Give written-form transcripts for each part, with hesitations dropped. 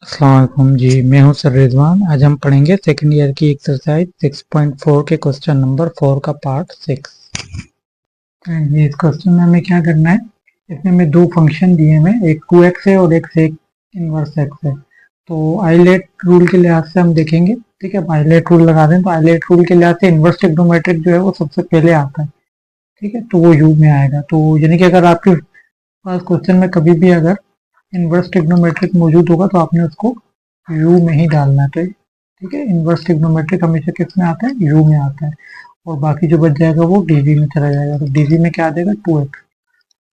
अस्सलाम वालेकुम जी। मैं हूं सर रिजवान। आज हम पढ़ेंगे सेकंड ईयर की एक्सरसाइज 6.4 के क्वेश्चन नंबर 4 का पार्ट 6। ये इस क्वेश्चन में हमें क्या करना है, इसमें हमें दो फंक्शन दिए हुए हैं, एक 2x है और एक sec इनवर्स x है। तो आइलेट रूल के लिहाज से हम देखेंगे। ठीक है, आइलेट रूल लगा दें तो आइलेट रूल के लिहाज से इनवर्स ट्रिग्नोमेट्रिक जो है वो सबसे पहले आता है। ठीक है, तो वो यू में आएगा। तो यानी कि अगर आपके पास क्वेश्चन में कभी भी अगर इनवर्स ट्रिग्नोमेट्रिक मौजूद होगा तो आपने उसको यू में ही डालना है। तो ठीक है, इनवर्स ट्रिग्नोमेट्रिक हमेशा किस में आता है, यू में आता है। और बाकी जो बच जाएगा वो डीवी में चला जाएगा। तो डीवी में क्या आ जाएगा, 2x।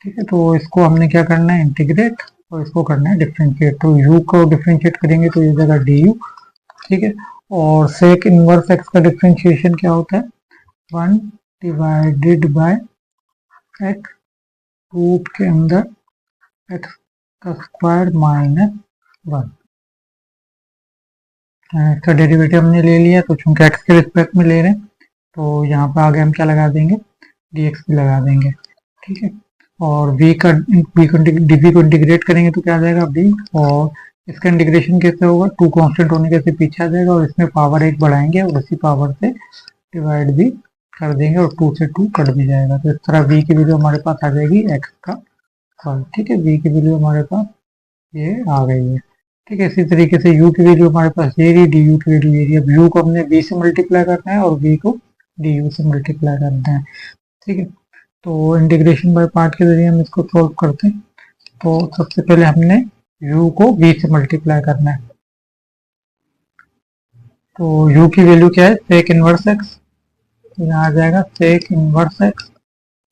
ठीक है, तो इसको हमने क्या करना है, इंटीग्रेट, और इसको करना है डिफ्रेंशिएट। तो यू को डिफ्रेंशिएट करेंगे तो ये जाएगा डी यू। ठीक है, और सेक इनवर्स एक्स का डिफ्रेंशिएशन क्या होता है, 1 डिवाइडेड बाय एक्स रूट के अंदर एक्स का स्क्वायर माइनस 1। इसका डेरिवेटिव हमने ले लिया, तो चूंकि एक्स के रिस्पेक्ट में ले रहे हैं तो यहाँ पर आगे हम क्या लगा देंगे, dx भी लगा देंगे। ठीक है, और v का dv को इंटीग्रेट करेंगे तो क्या आ जाएगा b। और इसका इंटीग्रेशन कैसे होगा, टू कांस्टेंट होने के से पीछे आ जाएगा और इसमें पावर एक बढ़ाएंगे और उसी पावर से डिवाइड भी कर देंगे और 2 से 2 कट भी जाएगा। तो इस तरह v की वैल्यू हमारे पास आ जाएगी x का 1। ठीक है, v की वैल्यू हमारे पास ये आ गई है। ठीक है, इसी तरीके से u की वैल्यू हमारे पास ये रही, du की वैल्यू ये रही। अब u को हमने v से मल्टीप्लाई करना है और v को du से मल्टीप्लाई करना है। ठीक है, तो इंटीग्रेशन बाय पार्ट के जरिए हम इसको सॉल्व करते हैं। तो सबसे पहले हमने u को v से मल्टीप्लाई करना है। तो u की वैल्यू क्या है, सेक इनवर्स x। तो यहाँ आ जाएगा सेक इनवर्स x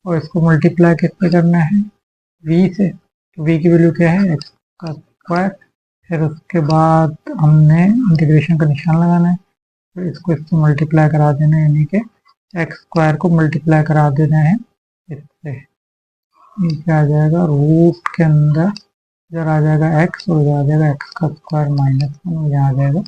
और इसको मल्टीप्लाई किससे करना है, v से। तो v की वैल्यू क्या है, x का स्क्वायर। फिर उसके बाद हमने इंटीग्रेशन का निशान लगाना है, फिर इसको इससे मल्टीप्लाई करा देना है, यानी कि एक्स स्क्वायर को मल्टीप्लाई करा देना है इससे। नीचे आ जाएगा रूट के अंदर, इधर आ जाएगा एक्स और इधर आ जाएगा एक्स का स्क्वायर माइनस 1 और यहाँ आ जाएगा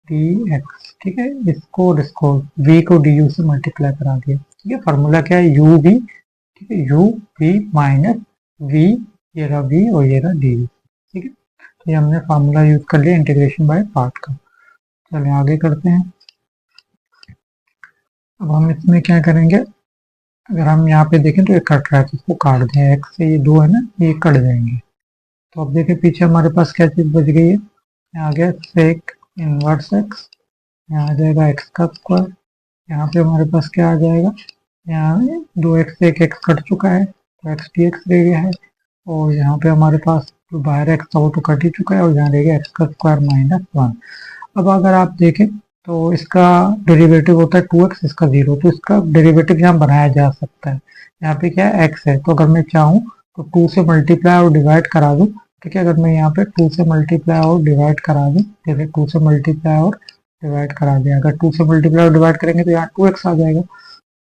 डी एक्स। ठीक है, इसको और इसको v को डी यू से मल्टीप्लाई करा दिया। ठीक है, फार्मूला क्या है, यू वी। ठीक है, यू वी माइनस वी, ये रहा v और ये रहा डी। ठीक है, ये हमने फार्मूला यूज कर लिया इंटीग्रेशन बाय पार्ट का। चलिए आगे करते हैं। अब हम इसमें क्या करेंगे, अगर हम यहाँ पे देखें तो ये कट रहा है तो इसको काट दें, एक्स से ये दो है ना, ये कट जाएंगे। तो अब देखें पीछे हमारे पास क्या चीज़ बच गई है, यहाँ आ गया सेक इनवर्स एक्स, यहाँ आ जाएगा एक्स का स्क्वायर, यहाँ पे हमारे पास क्या आ जाएगा, यहाँ दो एक्स से एक एक्स कट चुका है तो एक्स डी एक्स रह गया है। और यहाँ पे हमारे पास जो बाहर एक्स था वो तो कट ही चुका है और यहाँ रह गया एक्स का स्क्वायर माइनस 1। अब अगर आप देखें तो इसका डेरिवेटिव होता है 2x, इसका 0, तो इसका डेरिवेटिव यहाँ बनाया जा सकता है। यहाँ पे क्या है, x है, तो अगर मैं चाहूँ तो 2 से मल्टीप्लाई और डिवाइड करा दूँ। ठीक है, अगर मैं यहाँ पे 2 से मल्टीप्लाई और डिवाइड करा दूँ, जैसे 2 से मल्टीप्लाई और डिवाइड करा दें, अगर 2 से मल्टीप्लाई और डिवाइड करेंगे तो यहाँ 2x आ जाएगा।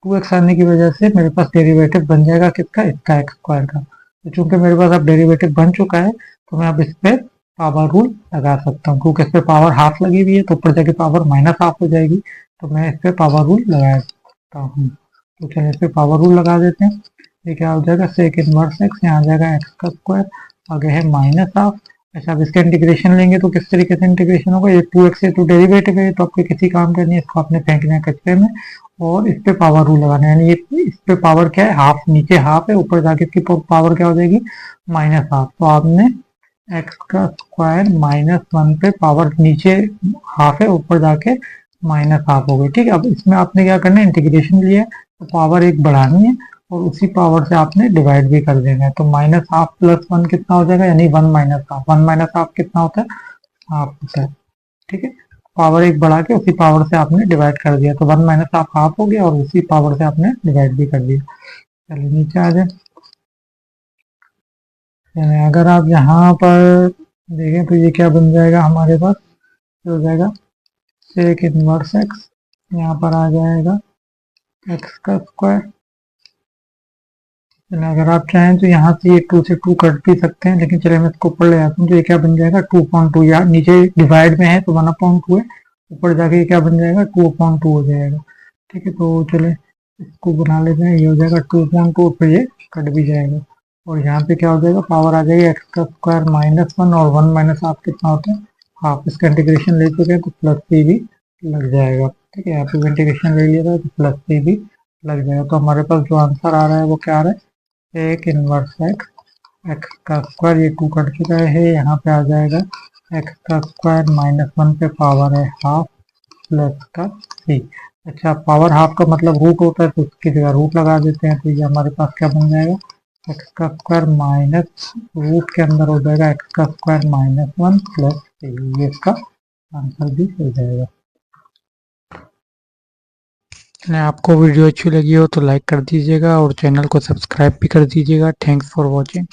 2x आने की वजह से मेरे पास डेरिवेटिव बन जाएगा किसका, इसका एक्स स्क्वायर का। तो चूंकि मेरे पास अब डेरिवेटिव बन चुका है तो मैं अब इस पे पावर रूल लगा सकता हूँ, क्योंकि इस पे पावर हाफ लगी हुई है तो ऊपर जाके पावर माइनस हाफ हो जाएगी। तो मैं इस पे पावर रूल लगा सकता हूँ। तो चलिए इस पे पावर रूल लगा देते हैं। ये क्या हो जाएगा, सेक इनवर्स एक्स, यहाँ आ जाएगा एक्स का स्क्वायर, आगे है माइनस हाफ। अच्छा, अब इसका इंटीग्रेशन लेंगे तो किस तरीके से इंटीग्रेशन होगा, ये 2x है तो डेरिवेटिव है तो आपके किसी काम का नहीं है, इसको आपने फेंकना है कचरे में और इस पे पावर रूल लगाना है। यानी ये इस पे पावर क्या है, हाफ, नीचे हाफ है, ऊपर जाके इसकी पावर क्या हो जाएगी, माइनस हाफ। तो आपने एक्स का स्क्वायर माइनस 1 पे पावर नीचे हाफ है, ऊपर जाके माइनस हाफ हो गई। ठीक है, अब इसमें आपने क्या करना है, इंटीग्रेशन लिया है तो पावर एक बढ़ानी है और उसी पावर से आपने डिवाइड भी कर देना है। तो माइनस हाफ प्लस 1 कितना हो जाएगा, यानी 1 माइनस हाफ। 1 माइनस हाफ कितना होता है, हाफ होता है। ठीक है, पावर एक बढ़ा के उसी पावर से आपने डिवाइड कर दिया, तो 1 माइनस हाफ हो गया और उसी पावर से आपने डिवाइड भी कर दिया। चलिए नीचे आ जाए। अगर आप यहाँ पर देखें तो ये क्या बन जाएगा हमारे पास, ये हो जाएगा सेक इनवर्स एक्स, यहाँ पर आ जाएगा एक्स का स्क्वायर। अगर आप चाहें तो यहाँ से ये 2 से 2 कट भी सकते हैं, लेकिन चलिए मैं इसको ऊपर ले आता हूँ। तो ये क्या बन जाएगा, 2.2, या नीचे डिवाइड में है तो 1/2 है, ऊपर जाके ये क्या बन जाएगा, 2/2 हो जाएगा। ठीक है, तो चले इसको बना लेते हैं, ये हो जाएगा 2.2, फिर ये कट भी जाएगा और यहाँ पे क्या हो जाएगा, पावर आ जाएगी एक्स का स्क्वायर माइनस 1 और 1 माइनस हाफ कितना होता है, हाफ इसका इंटीग्रेशन ले चुके हैं तो प्लस सी भी लग जाएगा। ठीक है, यहाँ पे इंटीग्रेशन ले लिया था तो प्लस सी भी लग जाएगा। तो हमारे पास जो आंसर आ रहा है वो क्या आ रहा है, एक इनवर्स एक्स, एक्स का स्क्वायर, ये 2 कट चुका है, यहाँ पे आ जाएगा एक्स का स्क्वायर माइनस 1 पे पावर है हाफ प्लस का सी। अच्छा, पावर हाफ का मतलब रूट होता है तो उसकी जगह रूट लगा देते हैं, तो ये हमारे पास क्या बन जाएगा, एक्स का स्क्वायर माइनस रूट के अंदर हो जाएगा एक्स का स्क्वायर माइनस 1 प्लस सी, ये इसका आंसर भी हो जाएगा। आपको वीडियो अच्छी लगी हो तो लाइक कर दीजिएगा और चैनल को सब्सक्राइब भी कर दीजिएगा। Thanks for watching.